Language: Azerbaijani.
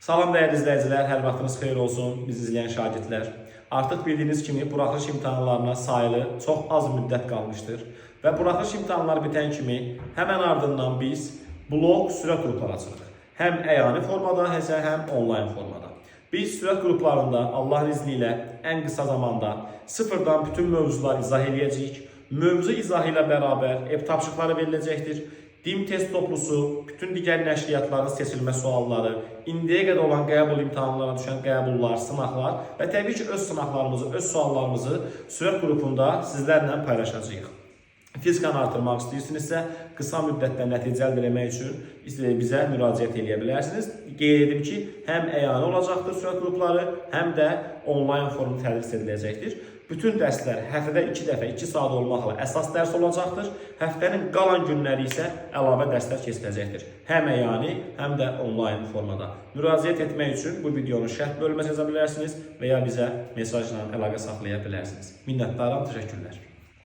Salam dəyərli izləyicilər, hər vaxtınız xeyir olsun, bizi izləyən şagirdlər. Artıq bildiyiniz kimi buraxılış imtahanlarına sayılı çox az müddət qalmışdır və buraxılış imtahanları bitən kimi həmən ardından biz blok sürət qrupları açırıq. Həm əyani formada, həm onlayn formada. Biz sürət qruplarında Allahın izni ilə ən qısa zamanda sıfırdan bütün mövzuları izah edəcəyik. Mövzu izahı ilə bərabər ev tapşırıqları veriləcəkdir. DİM test toplusu, bütün digər nəşriyyatların seçilmə sualları, indiyə qədər olan qəbul imtahanlarına düşən qəbullar, sınaqlar və təbii ki, öz sınaqlarımızı, öz suallarımızı sürət qrupunda sizlərlə paylaşacağıq. Fizikanı artırmaq istəyirsinizsə, qısa müddətdə nəticə əldə etmək üçün bizə müraciət edə bilərsiniz. Qeyd edim ki, həm əyani olacaqdır sürət qrupları, həm də onlayn formu tədris ediləcəkdir. Bütün dərslər həftədə 2 dəfə 2 saat olmaqla əsas dərs olacaqdır. Həftənin qalan günləri isə əlavə dərslər keçiriləcəkdir. Həm əyani, həm də onlayn formada. Müraciət etmək üçün bu videonun şərh bölməsinə yazа bilərsiniz və ya bizə mesajla əlaqə saxlaya bilərsiniz. Minnətdaram, təşəkkürlər.